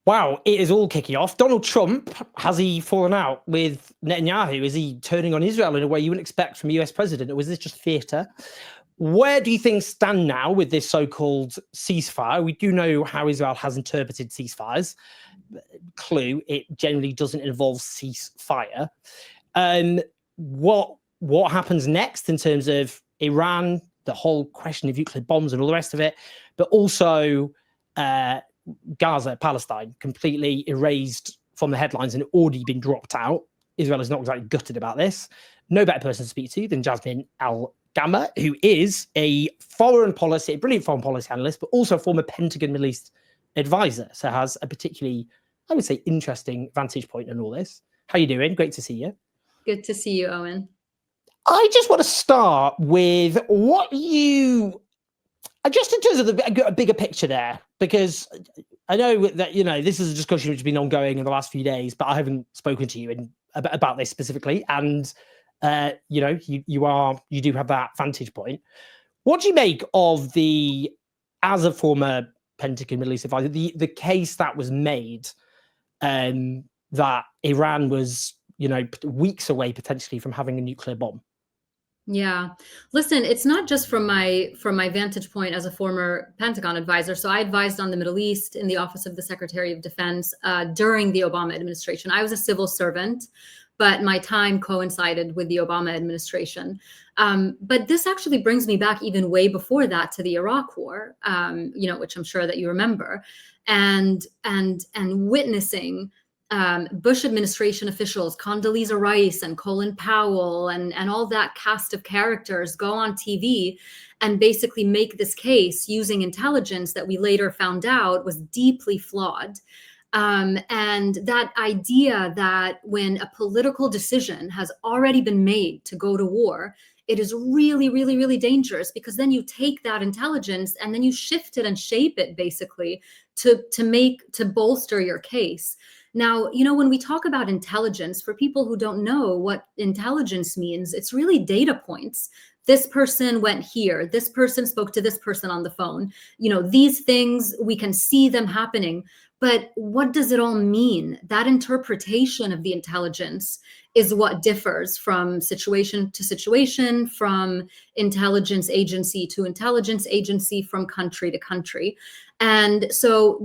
Wow, it is all kicking off. Donald Trump, has he fallen out with Netanyahu? Is he turning on Israel in a way you wouldn't expect from a US president? Or was this just theatre? Where do you things stand now with this so-called ceasefire? We do know how Israel has interpreted ceasefires. Clue, it generally doesn't involve ceasefire. What happens next in terms of Iran, the whole question of nuclear bombs and all the rest of it, but also Gaza, Palestine, completely erased from the headlines and already been dropped out. Israel is not exactly gutted about this. No better person to speak to than Jasmine El-Gamal, who is a brilliant foreign policy analyst, but also a former Pentagon Middle East advisor. So has a particularly, I would say, interesting vantage point in all this. How you doing? Great to see you. Good to see you, Owen. I just want to start with just in terms of the bigger picture there, because I know that, this is a discussion which has been ongoing in the last few days, but I haven't spoken to you about this specifically. And, you do have that vantage point. What do you make of as a former Pentagon Middle East advisor, the case that was made that Iran was, weeks away potentially from having a nuclear bomb? Yeah. Listen, it's not just from my vantage point as a former Pentagon advisor. So I advised on the Middle East in the Office of the Secretary of Defense during the Obama administration. I was a civil servant, but my time coincided with the Obama administration. But this actually brings me back even way before that to the Iraq War, which I'm sure that you remember, and witnessing Bush administration officials, Condoleezza Rice and Colin Powell and all that cast of characters go on TV and basically make this case using intelligence that we later found out was deeply flawed. And that idea that when a political decision has already been made to go to war, it is really, really, really dangerous, because then you take that intelligence and then you shift it and shape it basically to bolster your case. Now, when we talk about intelligence, for people who don't know what intelligence means, it's really data points. This person went here. This person spoke to this person on the phone. These things, we can see them happening. But what does it all mean? That interpretation of the intelligence is what differs from situation to situation, from intelligence agency to intelligence agency, from country to country. And so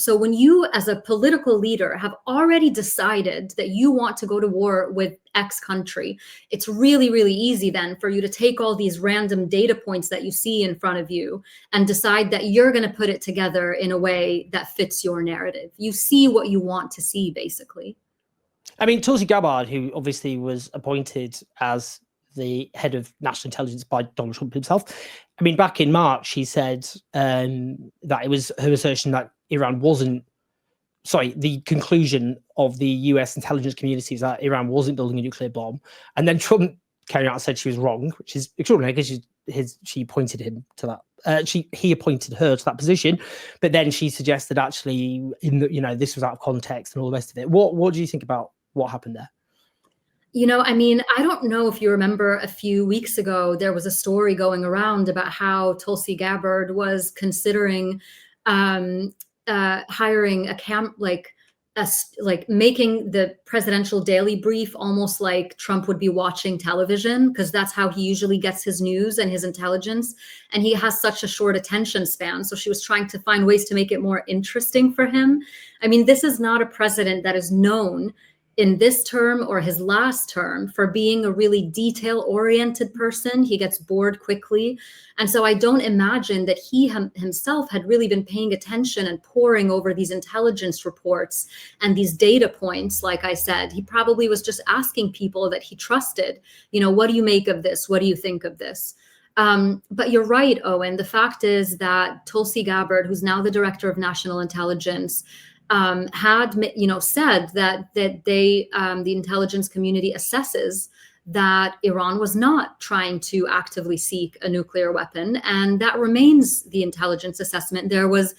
when you, as a political leader, have already decided that you want to go to war with X country, it's really, really easy then for you to take all these random data points that you see in front of you and decide that you're going to put it together in a way that fits your narrative. You see what you want to see, basically. I mean, Tulsi Gabbard, who obviously was appointed as the head of national intelligence by Donald Trump himself. I mean, back in March, he said that it was her assertion that the conclusion of the US intelligence community is that Iran wasn't building a nuclear bomb. And then Trump came out and said she was wrong, which is extraordinary because she appointed him to that. He appointed her to that position, but then she suggested actually this was out of context and all the rest of it. What do you think about what happened there? I don't know if you remember, a few weeks ago, there was a story going around about how Tulsi Gabbard was considering hiring making the presidential daily brief almost like Trump would be watching television, because that's how he usually gets his news and his intelligence. And he has such a short attention span. So she was trying to find ways to make it more interesting for him. I mean, this is not a president that is known in this term or his last term for being a really detail-oriented person. He gets bored quickly. And so I don't imagine that he himself had really been paying attention and poring over these intelligence reports and these data points. Like I said, he probably was just asking people that he trusted, what do you make of this? What do you think of this? But you're right, Owen. The fact is that Tulsi Gabbard, who's now the director of national intelligence, had said that the intelligence community assesses that Iran was not trying to actively seek a nuclear weapon, and that remains the intelligence assessment. There was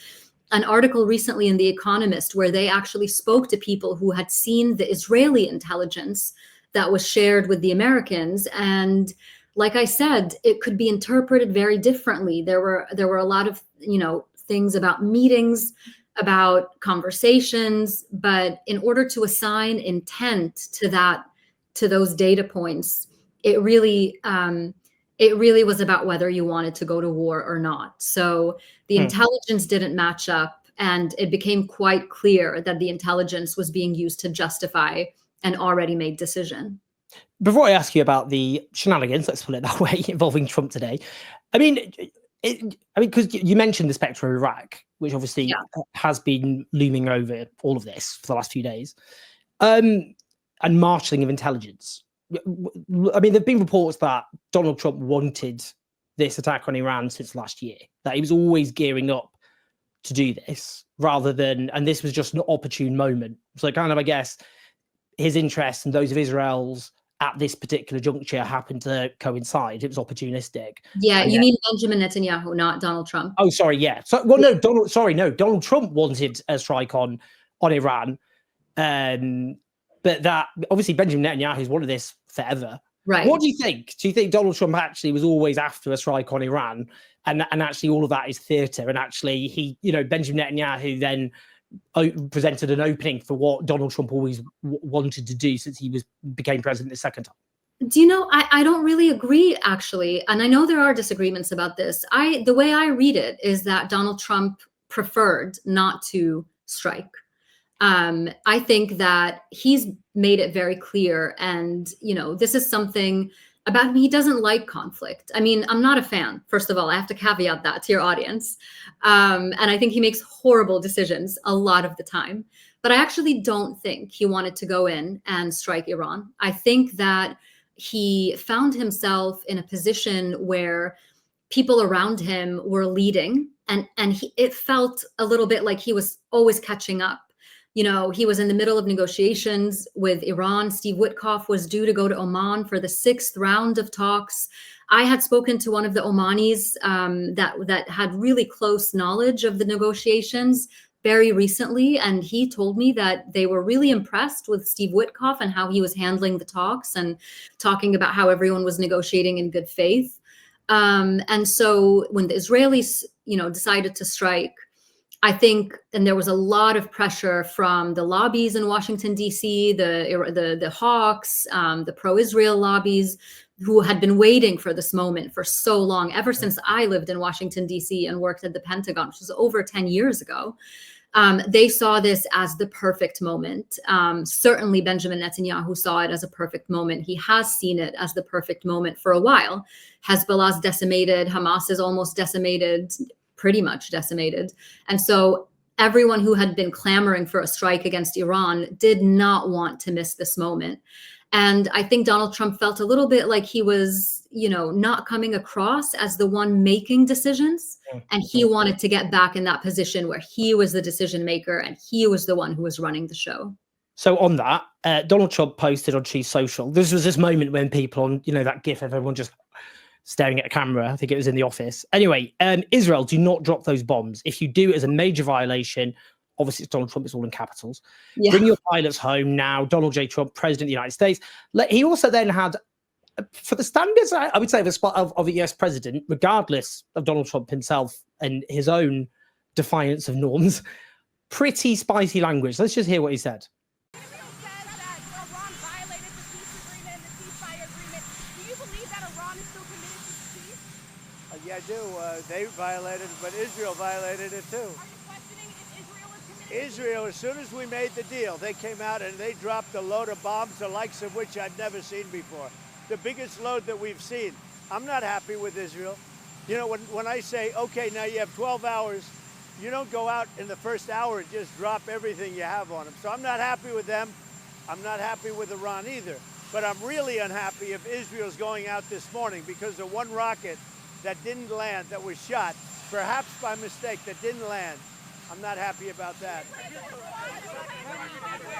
an article recently in The Economist where they actually spoke to people who had seen the Israeli intelligence that was shared with the Americans, and like I said, it could be interpreted very differently. There were a lot of things about meetings about conversations, but in order to assign intent to those data points, it really was about whether you wanted to go to war or not. So the intelligence didn't match up, and it became quite clear that the intelligence was being used to justify an already made decision. Before I ask you about the shenanigans, let's put it that way, involving Trump today, I mean, because you mentioned the spectre of Iraq, which obviously has been looming over all of this for the last few days, and marshalling of intelligence. I mean, there've been reports that Donald Trump wanted this attack on Iran since last year, that he was always gearing up to do this, rather than, and this was just an opportune moment. So kind of, I guess, his interests and those of Israel's at this particular juncture happened to coincide. It was opportunistic. Yeah, you mean Benjamin Netanyahu, not Donald Trump. Oh, sorry, yeah. So, well, no, Donald Trump wanted a strike on Iran, but that obviously Benjamin Netanyahu's wanted this forever. Right. What do you think? Do you think Donald Trump actually was always after a strike on Iran, and actually all of that is theatre, and actually he, Benjamin Netanyahu then presented an opening for what Donald Trump always wanted to do since he became president the second time? Do you know, I don't really agree, actually. And I know there are disagreements about this. The way I read it is that Donald Trump preferred not to strike. I think that he's made it very clear. And, this is something about him. He doesn't like conflict. I mean, I'm not a fan. First of all, I have to caveat that to your audience. And I think he makes horrible decisions a lot of the time. But I actually don't think he wanted to go in and strike Iran. I think that he found himself in a position where people around him were leading, and it felt a little bit like he was always catching up. He was in the middle of negotiations with Iran. Steve Witkoff was due to go to Oman for the 6th round of talks. I had spoken to one of the Omanis that had really close knowledge of the negotiations very recently, and he told me that they were really impressed with Steve Witkoff and how he was handling the talks and talking about how everyone was negotiating in good faith. And so when the Israelis, decided to strike, I think, and there was a lot of pressure from the lobbies in Washington, D.C., the Hawks, the pro-Israel lobbies, who had been waiting for this moment for so long, ever since I lived in Washington, D.C. and worked at the Pentagon, which was over 10 years ago. They saw this as the perfect moment. Certainly Benjamin Netanyahu saw it as a perfect moment. He has seen it as the perfect moment for a while. Hezbollah's decimated, Hamas is almost decimated, pretty much decimated. And so everyone who had been clamoring for a strike against Iran did not want to miss this moment. And I think Donald Trump felt a little bit like he was, not coming across as the one making decisions. And he wanted to get back in that position where he was the decision maker and he was the one who was running the show. So on that, Donald Trump posted on Truth Social. This was this moment when people on, that gif of everyone just staring at a camera. I think it was in the office. Anyway, Israel, do not drop those bombs. If you do, it is a major violation. Obviously, it's Donald Trump. It's all in capitals. Yeah. Bring your pilots home now. Donald J. Trump, President of the United States. He also then had, for the standards, I would say, of a US president, regardless of Donald Trump himself and his own defiance of norms, pretty spicy language. Let's just hear what he said. Yeah, I do. They violated it, but Israel violated it too. Are you questioning if Israel, as soon as we made the deal, they came out and they dropped a load of bombs, the likes of which I'd never seen before. The biggest load that we've seen. I'm not happy with Israel. When I say, okay, now you have 12 hours, you don't go out in the first hour and just drop everything you have on them. So I'm not happy with them. I'm not happy with Iran either. But I'm really unhappy if Israel's going out this morning because of one rocket that didn't land, that was shot, perhaps by mistake, that didn't land. I'm not happy about that.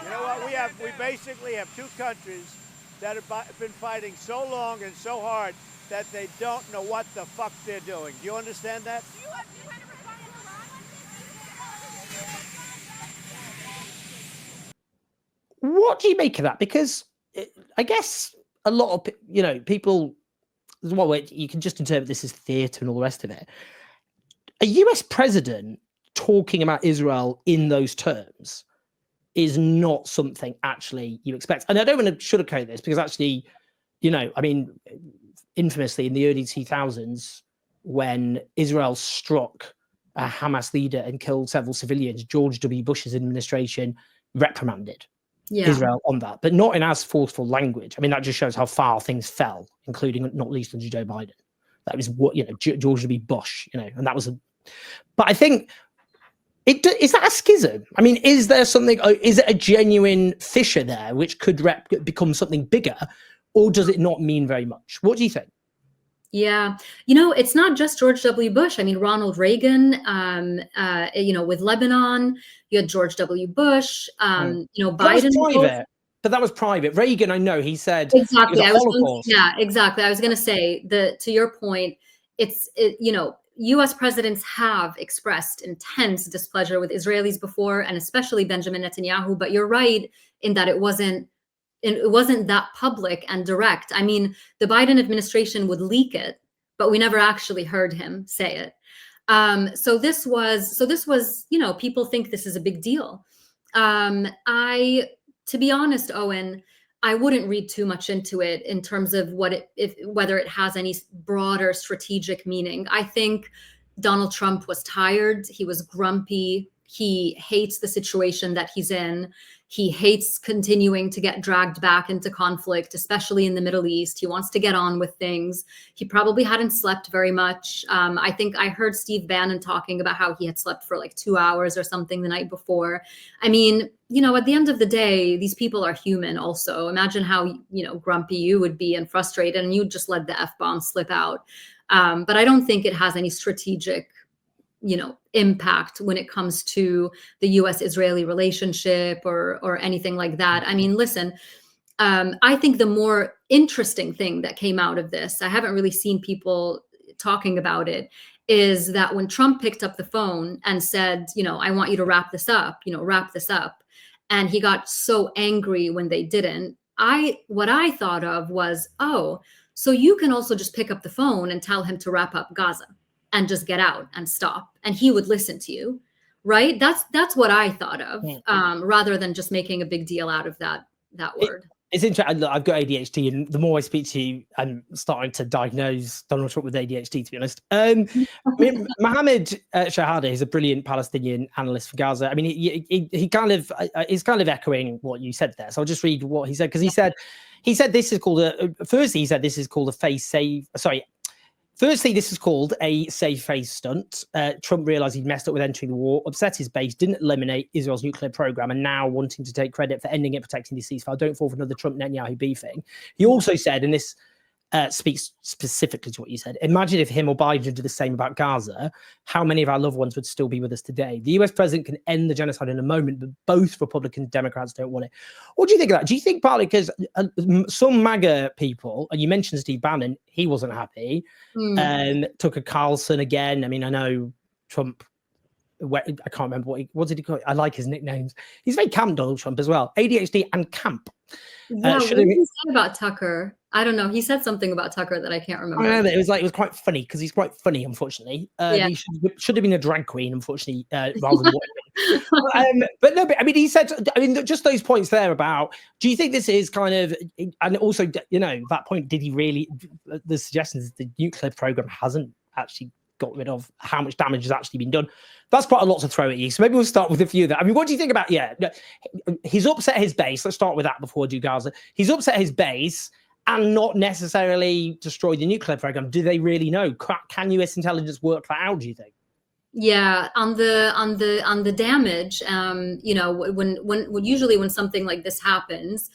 You know what? We basically have two countries that have been fighting so long and so hard that they don't know what the fuck they're doing. Do you understand that? Do you have a reply in Iran? What do you make of that? Because I guess a lot of people, well, you can just interpret this as theatre and all the rest of it. A US president talking about Israel in those terms is not something actually you expect. And I don't want to sugarcoat this because actually, you know, I mean, infamously in the early 2000s, when Israel struck a Hamas leader and killed several civilians, George W. Bush's administration reprimanded Israel on that, but not in as forceful language. I mean, that just shows how far things fell, including not least under Joe Biden. That was what, you know, George W. Bush, you know, and that was but I think, is that a schism? I mean, is there something, is it a genuine fissure there which could become something bigger, or does it not mean very much? What do you think? Yeah, you know, it's not just George W. Bush. I mean, Ronald Reagan, you know, with Lebanon, you had George W. Bush, you know, Biden. But that was private. Reagan, I know, he said exactly. Yeah, exactly. I was going to say to your point, you know, U.S. presidents have expressed intense displeasure with Israelis before, and especially Benjamin Netanyahu. But you're right in that it wasn't that public and direct. I mean, the Biden administration would leak it, but we never actually heard him say it. So this was, you know, people think this is a big deal. To be honest, Owen, I wouldn't read too much into it in terms of whether it has any broader strategic meaning. I think Donald Trump was tired. He was grumpy. He hates the situation that he's in. He hates continuing to get dragged back into conflict, especially in the Middle East. He wants to get on with things. He probably hadn't slept very much. I think I heard Steve Bannon talking about how he had slept for like 2 hours or something the night before. I mean, you know, at the end of the day, these people are human also. Imagine how, you know, grumpy you would be and frustrated, and you just let the F-bomb slip out. But I don't think it has any strategic, you know, impact when it comes to the U.S.-Israeli relationship or anything like that. I mean, listen, I think the more interesting thing that came out of this, I haven't really seen people talking about it, is that when Trump picked up the phone and said, you know, I want you to wrap this up, and he got so angry when they didn't, what I thought of was, oh, so you can also just pick up the phone and tell him to wrap up Gaza and just get out and stop, and he would listen to you, right? That's what I thought of, rather than just making a big deal out of that word. It's interesting. Look, I've got ADHD, and the more I speak to you, I'm starting to diagnose Donald Trump with ADHD, to be honest. I mean, Mohammed Shahada is a brilliant Palestinian analyst for Gaza. I mean, he kind of is kind of echoing what you said there. So I'll just read what he said, because he said this is called firstly, he said this is called a Firstly, this is called a safe face stunt. Trump realized he'd messed up with entering the war, upset his base, didn't eliminate Israel's nuclear program, and now wanting to take credit for ending it, protecting the ceasefire. Don't fall for another Trump-Netanyahu beefing. He also said, and this speaks specifically to what you said, imagine if him or Biden did the same about Gaza, how many of our loved ones would still be with us today? The US president can end the genocide in a moment, but both Republicans and Democrats don't want it. What do you think of that? Do you think partly because some MAGA people, and you mentioned Steve Bannon, he wasn't happy, Tucker Carlson again. I mean, I know Trump, I can't remember what did he call it? I like his nicknames. He's very camp, Donald Trump, as well. ADHD and camp. Yeah, what did he say about Tucker? I don't know. He said something about Tucker that I can't remember. I remember it was quite funny, because he's quite funny, unfortunately. He should have been a drag queen, unfortunately, rather than but no, but I mean, he said, I mean, just those points there about, do you think this is kind of, and also, you know, that point, did he really, the suggestions the nuclear program hasn't actually got rid of, how much damage has actually been done? That's quite a lot to throw at you. So maybe we'll start with a few of that. I mean, what do you think about, he's upset his base. Let's start with that before we do Gaza. He's upset his base and not necessarily destroy the nuclear program. Do they really know? Can US intelligence work that out, do you think? Yeah, on the damage, you know, when usually when something like this happens,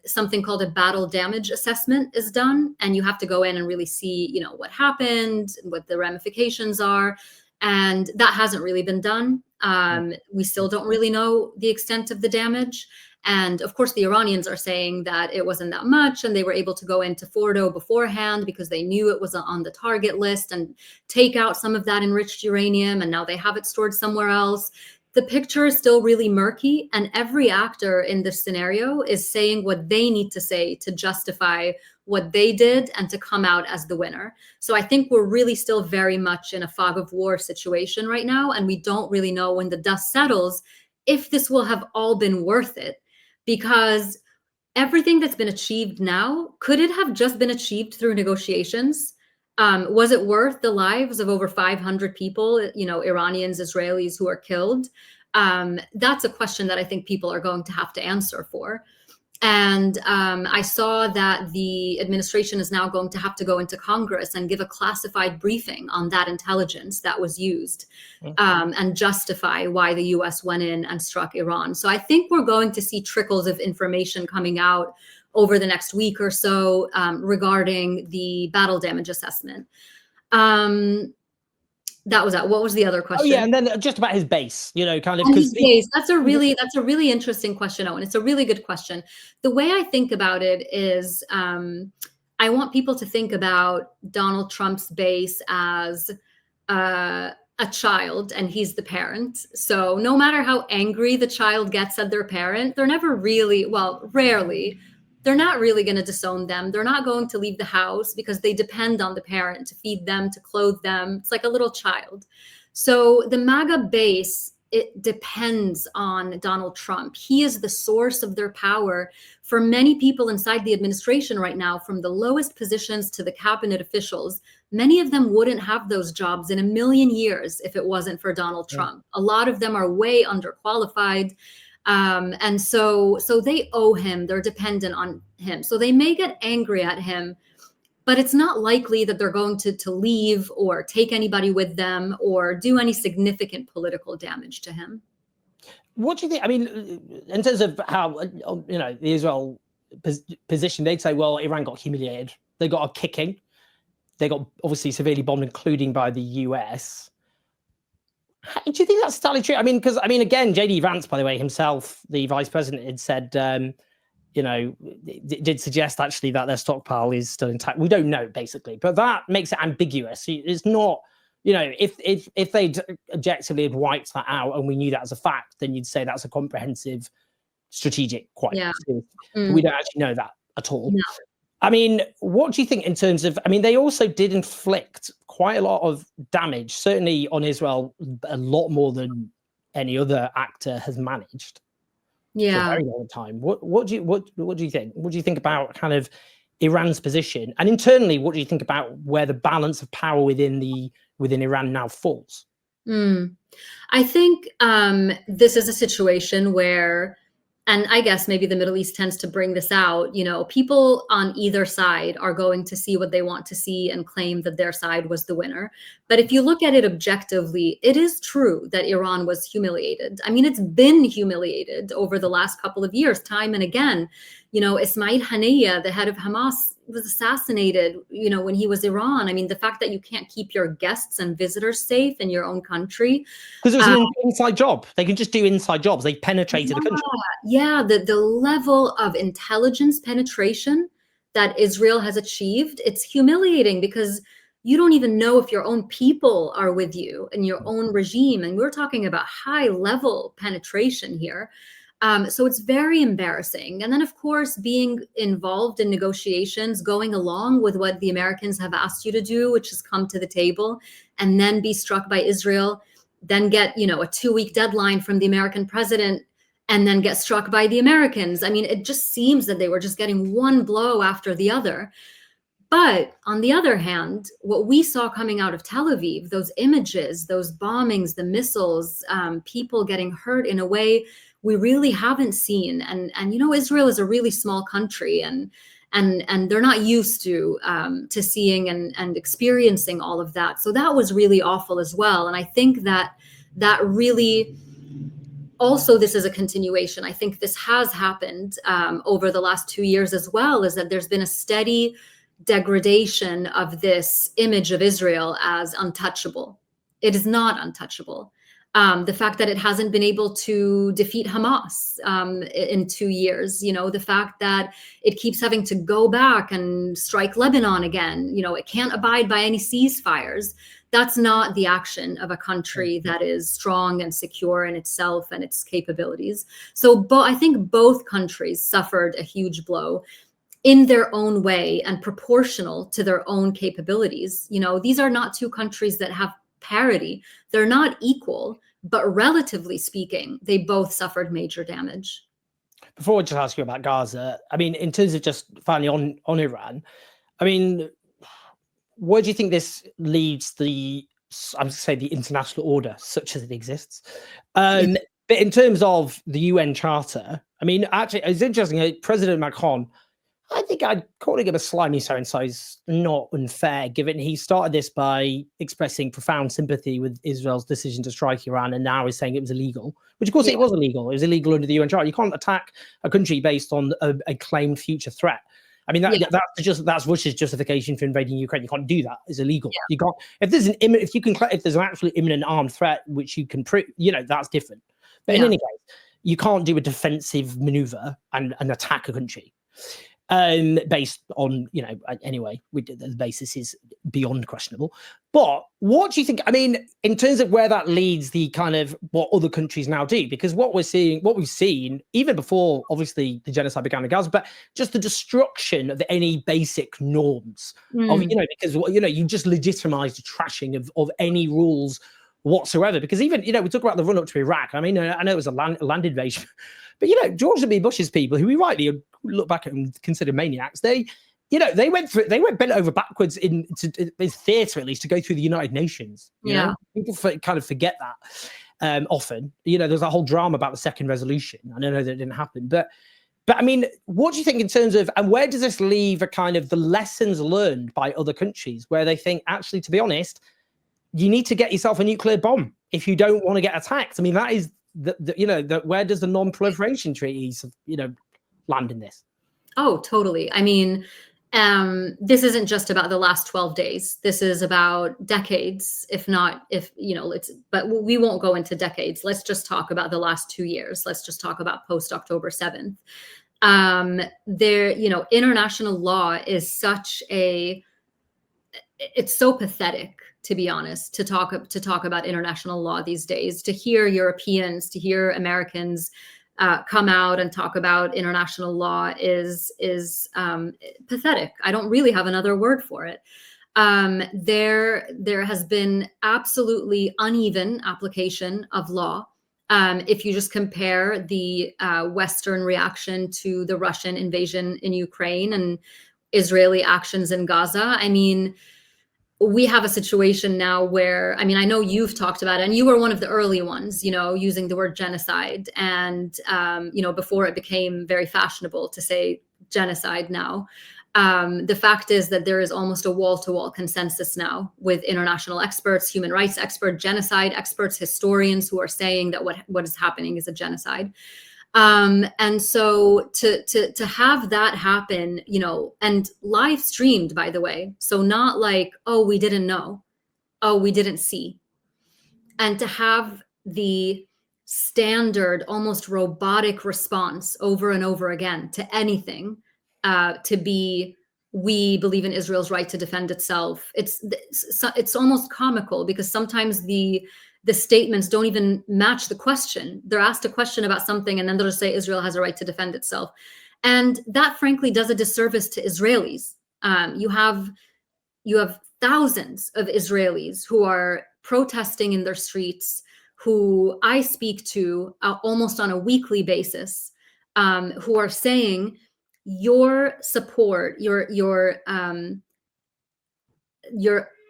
something called a battle damage assessment is done, and you have to go in and really see, you know, what happened, what the ramifications are, and that hasn't really been done. We still don't really know the extent of the damage. And of course, the Iranians are saying that it wasn't that much, and they were able to go into Fordo beforehand because they knew it was on the target list and take out some of that enriched uranium, and now they have it stored somewhere else. The picture is still really murky, and every actor in this scenario is saying what they need to say to justify what they did and to come out as the winner. So I think we're really still very much in a fog of war situation right now. And we don't really know when the dust settles if this will have all been worth it, because everything that's been achieved now, could it have just been achieved through negotiations? Was it worth the lives of over 500 people, Iranians, Israelis who are killed? That's a question that I think people are going to have to answer for. And I saw that the administration is now going to have to go into Congress and give a classified briefing on that intelligence that was used, and justify why the US went in and struck Iran. So I think we're going to see trickles of information coming out over the next week or so regarding the battle damage assessment. That was that. What was the other question? Oh yeah, and then just about his base, kind of. And his base. That's a really interesting question, Owen. It's a really good question. The way I think about it is, I want people to think about Donald Trump's base as a child, and he's the parent. So no matter how angry the child gets at their parent, they're never really, well, rarely, they're not really going to disown them. They're not going to leave the house because they depend on the parent to feed them, to clothe them. It's like a little child. So the MAGA base, it depends on Donald Trump. He is the source of their power for many people inside the administration right now, from the lowest positions to the cabinet officials. Many of them wouldn't have those jobs in a million years if it wasn't for Donald Trump. A lot of them are way underqualified. And so they owe him, they're dependent on him. So they may get angry at him, but it's not likely that they're going to leave or take anybody with them or do any significant political damage to him. What do you think? I mean, in terms of how, the Israel position, they'd say, well, Iran got humiliated. They got a kicking. They got obviously severely bombed, including by the US. Do you think that's entirely true? I mean, because, again, J.D. Vance, by the way, himself, the vice president, had said, did suggest actually that their stockpile is still intact. We don't know, basically, but that makes it ambiguous. It's not, if they'd objectively had wiped that out and we knew that as a fact, then you'd say that's a comprehensive strategic crisis. Yeah. We don't actually know that at all. No. I mean, what do you think in terms of, they also did inflict quite a lot of damage, certainly on Israel, a lot more than any other actor has managed. Yeah. For a very long time. What do you think? What do you think about kind of Iran's position? And internally, what do you think about where the balance of power within Iran now falls? I think this is a situation where, and I guess maybe the Middle East tends to bring this out, people on either side are going to see what they want to see and claim that their side was the winner. But if you look at it objectively, it is true that Iran was humiliated. It's been humiliated over the last couple of years, time and again. Ismail Haniyeh, the head of Hamas, was assassinated, when he was Iran. The fact that you can't keep your guests and visitors safe in your own country. Because it was an inside job. They can just do inside jobs. They penetrated the country. Yeah, the level of intelligence penetration that Israel has achieved, it's humiliating because you don't even know if your own people are with you in your own regime. And we're talking about high level penetration here. So it's very embarrassing. And then, of course, being involved in negotiations, going along with what the Americans have asked you to do, which is come to the table and then be struck by Israel, then get, a 2-week deadline from the American president and then get struck by the Americans. It just seems that they were just getting one blow after the other. But on the other hand, what we saw coming out of Tel Aviv, those images, those bombings, the missiles, people getting hurt in a way we really haven't seen. And Israel is a really small country and they're not used to seeing and experiencing all of that. So that was really awful as well. And I think that really also, this is a continuation. I think this has happened over the last 2 years as well, is that there's been a steady degradation of this image of Israel as untouchable. It is not untouchable. The fact that it hasn't been able to defeat Hamas in 2 years, the fact that it keeps having to go back and strike Lebanon again, it can't abide by any ceasefires. That's not the action of a country that is strong and secure in itself and its capabilities. So I think both countries suffered a huge blow. in their own way and proportional to their own capabilities. You know, these are not two countries that have parity. They're not equal, but relatively speaking, they both suffered major damage. Before I just ask you about Gaza, I mean, in terms of just finally on Iran, I mean, where do you think this leads the, I would say, the international order, such as it exists? But in terms of the UN Charter, I mean, actually, it's interesting. President Macron, I think calling him a slimy so-and-so is not unfair, given he started this by expressing profound sympathy with Israel's decision to strike Iran, and now he's saying it was illegal, which of course it was illegal. It was illegal under the UN Charter. You can't attack a country based on a claimed future threat. I mean, that's Russia's justification for invading Ukraine. You can't do that. It's illegal. You can't. If there's if there's an actually imminent armed threat, which you can prove, you know, that's different. But in any case, you can't do a defensive maneuver and attack a country based on, you know, anyway, the basis is beyond questionable. But what do you think? I mean, in terms of where that leads, the kind of what other countries now do, because what we've seen even before, obviously, the genocide began in Gaza, but just the destruction of any basic norms of, you know, because, you know, you just legitimize the trashing of any rules whatsoever. Because even, you know, we talk about the run up to Iraq. I mean, I know it was a land invasion, but, you know, George W. Bush's people, who we rightly look back at and consider maniacs, they went bent over backwards in theatre, at least, to go through the United Nations. You know? People kind of forget that often. You know, there's a whole drama about the second resolution. I don't know that it didn't happen, but I mean, what do you think in terms of, and where does this leave a kind of the lessons learned by other countries, where they think, actually, to be honest, you need to get yourself a nuclear bomb if you don't want to get attacked? I mean, that is where does the non-proliferation treaties, you know, land in this? Oh, totally. I mean, this isn't just about the last 12 days. This is about decades, but we won't go into decades. Let's just talk about the last 2 years. Let's just talk about post October 7th. International law is it's so pathetic, to be honest, to talk about international law these days, to hear Europeans, to hear Americans come out and talk about international law is pathetic. I don't really have another word for it. There has been absolutely uneven application of law. If you just compare the Western reaction to the Russian invasion in Ukraine and Israeli actions in Gaza, I mean, we have a situation now where, I mean, I know you've talked about it, and you were one of the early ones, you know, using the word genocide. And, before it became very fashionable to say genocide now. The fact is that there is almost a wall-to-wall consensus now with international experts, human rights experts, genocide experts, historians who are saying that what is happening is a genocide. And so to have that happen, you know, and live streamed, by the way, so not like, oh, we didn't know, oh, we didn't see, and to have the standard, almost robotic response over and over again to anything, to be, we believe in Israel's right to defend itself. It's almost comical, because sometimes the statements don't even match the question. They're asked a question about something, and then they'll just say Israel has a right to defend itself. And that, frankly, does a disservice to Israelis. You have thousands of Israelis who are protesting in their streets, who I speak to almost on a weekly basis, who are saying your support, your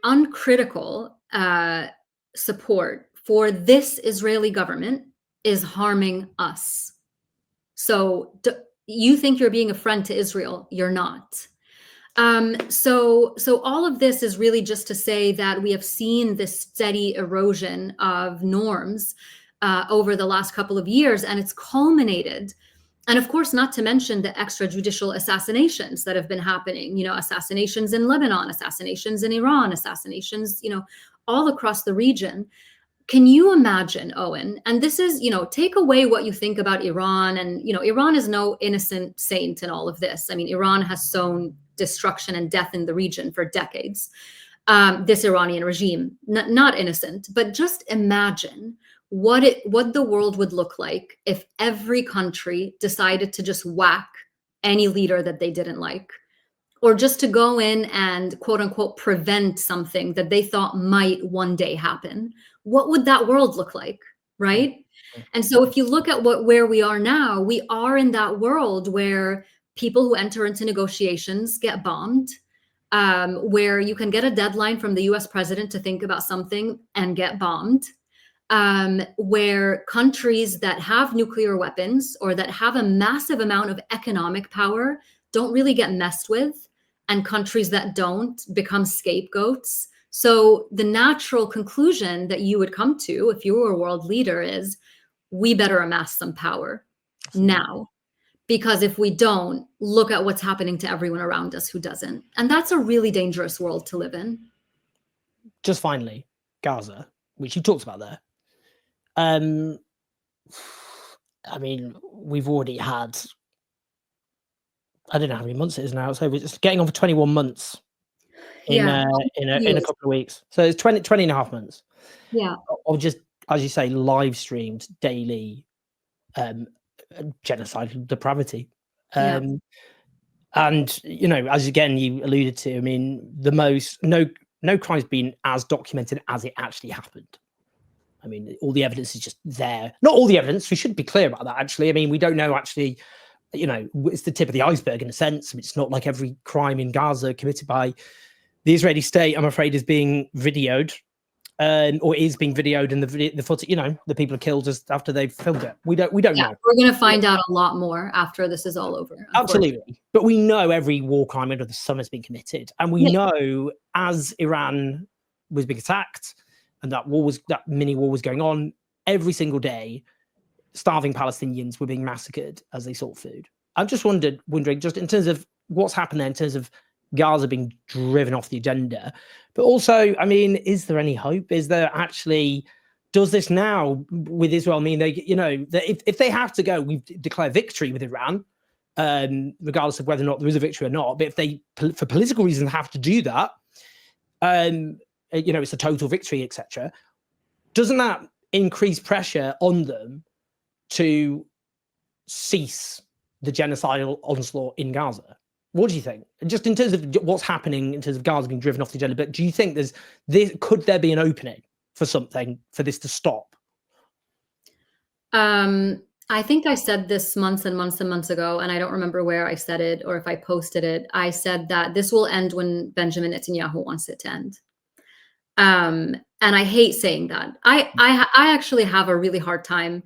uncritical support for this Israeli government is harming us. So you think you're being a friend to Israel? You're not. So all of this is really just to say that we have seen this steady erosion of norms over the last couple of years, and it's culminated. And of course, not to mention the extrajudicial assassinations that have been happening, you know, assassinations in Lebanon, assassinations in Iran, assassinations, you know, all across the region. Can you imagine, Owen? And this is, you know, take away what you think about Iran. And, you know, Iran is no innocent saint in all of this. I mean, Iran has sown destruction and death in the region for decades. This Iranian regime, not innocent, but just imagine what the world would look like if every country decided to just whack any leader that they didn't like, or just to go in and quote unquote prevent something that they thought might one day happen, what would that world look like, right? And so if you look at where we are now, we are in that world where people who enter into negotiations get bombed, where you can get a deadline from the US president to think about something and get bombed, where countries that have nuclear weapons or that have a massive amount of economic power don't really get messed with, and countries that don't become scapegoats. So the natural conclusion that you would come to if you were a world leader is, we better amass some power now. Because if we don't, look at what's happening to everyone around us who doesn't. And that's a really dangerous world to live in. Just finally, Gaza, which you talked about there. I mean, we've already had, I don't know how many months it is now. So it's getting on for 21 months in a couple of weeks. So it's 20 and a half months. Yeah. Of just, as you say, live streamed daily genocidal depravity. And, you know, as again, you alluded to, I mean, no crime's been as documented as it actually happened. I mean, all the evidence is just there. Not all the evidence. We should be clear about that, actually. I mean, we don't know actually, you know, it's the tip of the iceberg in a sense. It's not like every crime in Gaza committed by the Israeli state, I'm afraid, is being videoed. Or is being videoed, and the footage, you know, the people are killed just after they've filmed it. We don't know. We're going to find out a lot more after this is all over. Absolutely. But we know every war crime under the sun has been committed. And we know as Iran was being attacked and that mini war was going on, every single day, starving Palestinians were being massacred as they sought food. I'm just wondering, just in terms of what's happened there, in terms of Gaza being driven off the agenda, but also, I mean, is there any hope? Is there actually, does this now with Israel mean they, you know, that if they have to go, we declare victory with Iran, regardless of whether or not there is a victory or not, but if they, for political reasons, have to do that, you know, it's a total victory, etc. Doesn't that increase pressure on them to cease the genocidal onslaught in Gaza? What do you think? Just in terms of what's happening in terms of Gaza being driven off the agenda, but do you think could there be an opening for something for this to stop? I think I said this months and months and months ago, and I don't remember where I said it or if I posted it. I said that this will end when Benjamin Netanyahu wants it to end. And I hate saying that. I actually have a really hard time.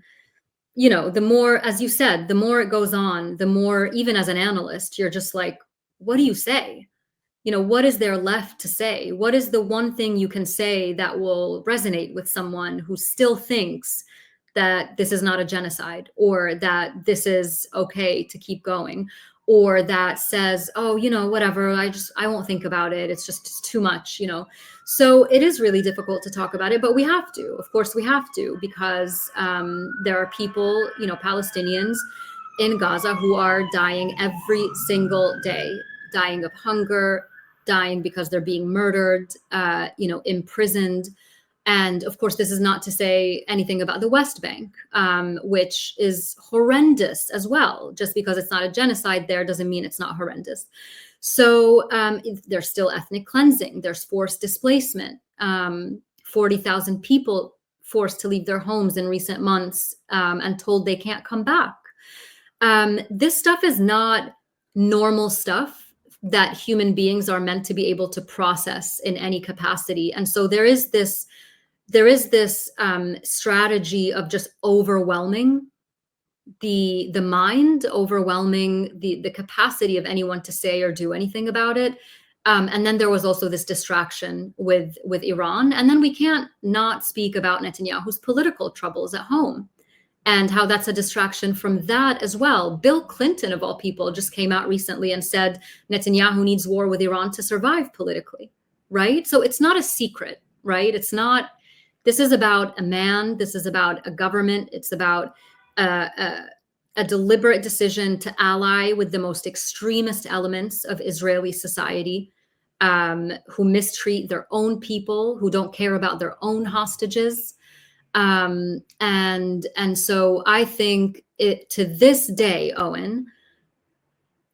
You know, the more, as you said, the more it goes on, the more, even as an analyst, you're just like, what do you say? You know, what is there left to say? What is the one thing you can say that will resonate with someone who still thinks that this is not a genocide, or that this is okay to keep going, or that says, oh, you know, whatever, I won't think about it. It's too much, you know. So it is really difficult to talk about it, but we have to. Of course, we have to, because there are people, you know, Palestinians in Gaza who are dying every single day, dying of hunger, dying because they're being murdered, you know, imprisoned. And of course, this is not to say anything about the West Bank, which is horrendous as well. Just because it's not a genocide there doesn't mean it's not horrendous. So there's still ethnic cleansing. There's forced displacement. 40,000 people forced to leave their homes in recent months and told they can't come back. This stuff is not normal stuff that human beings are meant to be able to process in any capacity. And so there is this strategy of just overwhelming the mind, overwhelming the capacity of anyone to say or do anything about it. And then there was also this distraction with Iran. And then we can't not speak about Netanyahu's political troubles at home and how that's a distraction from that as well. Bill Clinton, of all people, just came out recently and said Netanyahu needs war with Iran to survive politically, right? So it's not a secret, right? It's not, this is about a man, this is about a government, it's about a deliberate decision to ally with the most extremist elements of Israeli society, who mistreat their own people, who don't care about their own hostages. And so I think to this day, Owen,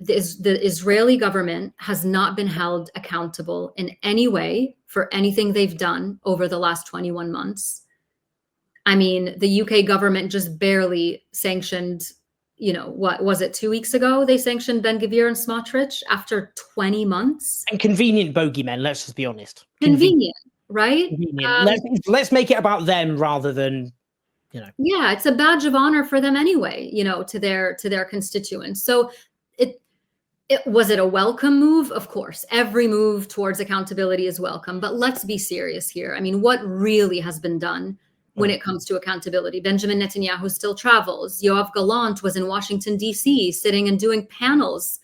the Israeli government has not been held accountable in any way for anything they've done over the last 21 months. I mean, the UK government just barely sanctioned, what was it, 2 weeks ago? They sanctioned Ben-Gvir and Smotrich after 20 months. And convenient bogeymen, let's just be honest. Convenient, right? Convenient. Let's make it about them rather than, Yeah, it's a badge of honor for them anyway, to their constituents. So was it a welcome move? Of course, every move towards accountability is welcome, but let's be serious here. I mean, what really has been done when it comes to accountability? Benjamin Netanyahu still travels. Yoav Gallant was in Washington, D.C., sitting and doing panels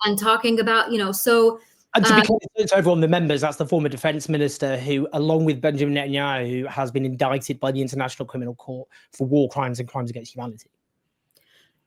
and talking about, so. And to be clear to everyone, the members, that's the former defense minister who, along with Benjamin Netanyahu, has been indicted by the International Criminal Court for war crimes and crimes against humanity.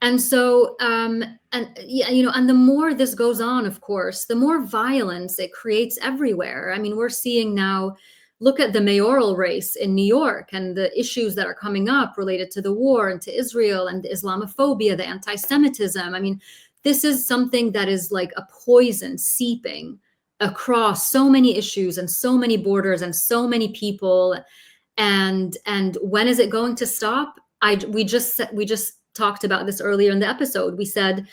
And so, and the more this goes on, of course, the more violence it creates everywhere. I mean, we're seeing now, look at the mayoral race in New York and the issues that are coming up related to the war and to Israel and the Islamophobia, the anti-Semitism. I mean, this is something that is like a poison seeping across so many issues and so many borders and so many people. And when is it going to stop? We just talked about this earlier in the episode. We said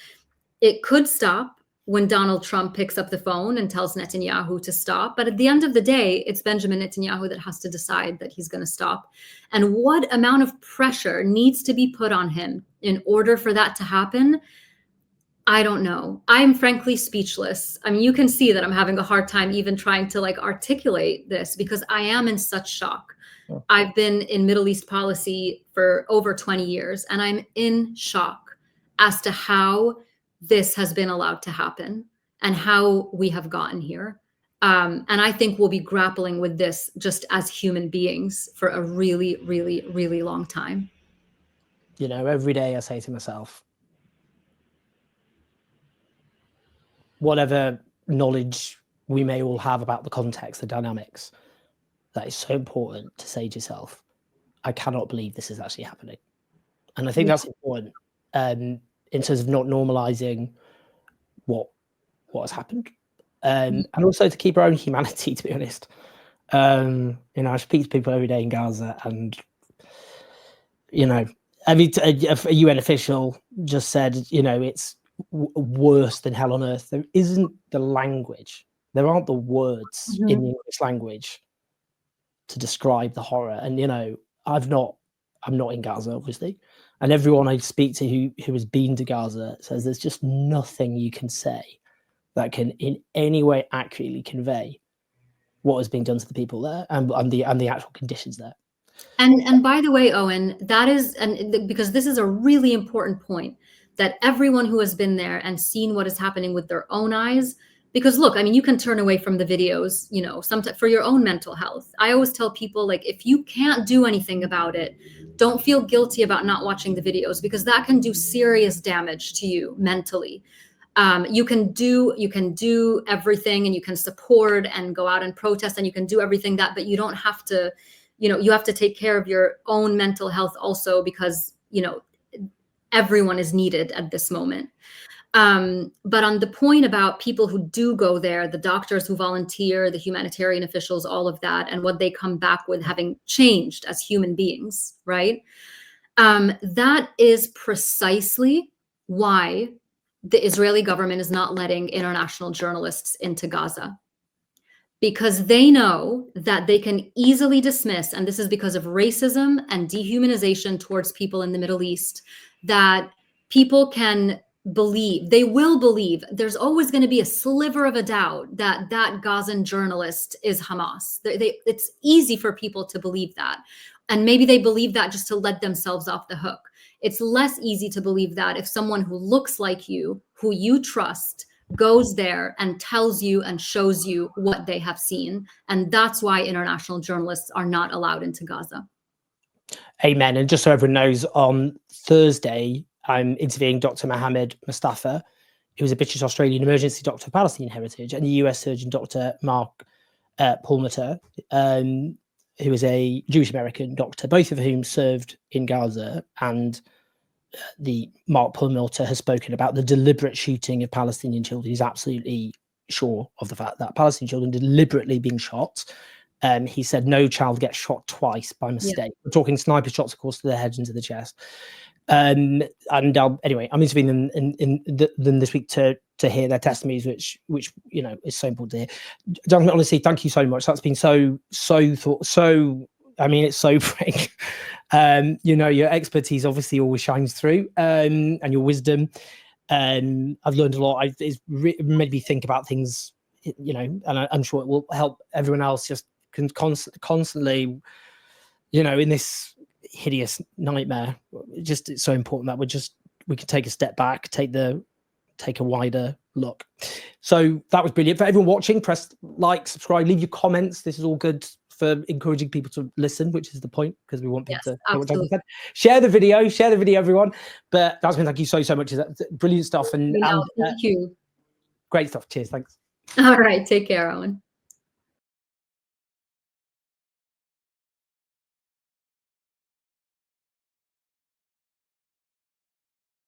it could stop when Donald Trump picks up the phone and tells Netanyahu to stop. But at the end of the day, it's Benjamin Netanyahu that has to decide that he's going to stop. And what amount of pressure needs to be put on him in order for that to happen? I don't know. I'm frankly speechless. I mean, you can see that I'm having a hard time even trying to articulate this because I am in such shock. I've been in Middle East policy for over 20 years, and I'm in shock as to how this has been allowed to happen and how we have gotten here. And I think we'll be grappling with this just as human beings for a really, really, really long time. Every day I say to myself, whatever knowledge we may all have about the context, the dynamics, that is so important to say to yourself, I cannot believe this is actually happening. And I think that's important in terms of not normalizing what has happened. And also to keep our own humanity, to be honest. I speak to people every day in Gaza and, a UN official just said, it's worse than hell on earth. There isn't the language. There aren't the words in the English language to describe the horror. And I'm not in Gaza, obviously, and everyone I speak to who has been to Gaza says there's just nothing you can say that can in any way accurately convey what has been done to the people there and the actual conditions there. And by the way, Owen, that is, because this is a really important point, that everyone who has been there and seen what is happening with their own eyes. Because look, I mean, you can turn away from the videos, sometimes for your own mental health. I always tell people, if you can't do anything about it, don't feel guilty about not watching the videos, because that can do serious damage to you mentally. You can do everything, and you can support and go out and protest, and you can do everything but you don't have to, you have to take care of your own mental health also, because, everyone is needed at this moment. But on the point about people who do go there, the doctors who volunteer, the humanitarian officials, all of that, and what they come back with having changed as human beings, right? That is precisely why the Israeli government is not letting international journalists into Gaza. Because they know that they can easily dismiss, and this is because of racism and dehumanization towards people in the Middle East, that people can believe, they will believe, there's always going to be a sliver of a doubt that Gazan journalist is Hamas. It's easy for people to believe that. And maybe they believe that just to let themselves off the hook. It's less easy to believe that if someone who looks like you, who you trust, goes there and tells you and shows you what they have seen. And that's why international journalists are not allowed into Gaza. Amen. And just so everyone knows, on Thursday, I'm interviewing Dr. Mohammed Mustafa, who is a British Australian emergency doctor of Palestinian heritage, and the US surgeon Dr. Mark Palmater, who is a Jewish American doctor, both of whom served in Gaza and the Mark Perlmutter has spoken about the deliberate shooting of Palestinian children. He's absolutely sure of the fact that Palestinian children deliberately being shot. He said no child gets shot twice by mistake. We're talking sniper shots, of course, to the head and to the chest. Anyway, I'm interviewing them this week to hear their testimonies, which you know is so important to hear. Jasmine, honestly, thank you so much. That's been so I mean, it's so frank. You know, your expertise obviously always shines through, and your wisdom. I've learned a lot. It's made me think about things, you know, and I'm sure it will help everyone else just constantly, you know, in this hideous nightmare. Just it's so important that we can take a step back, take a wider look. So that was brilliant. For everyone watching, press like, subscribe, leave your comments. This is all good for encouraging people to listen, which is the point, because we want people to hear what Jasmine said. Share the video, everyone. But Jasmine, thank you so much. Brilliant stuff. And thank you. great stuff. Cheers. Thanks. All right. Take care, Owen.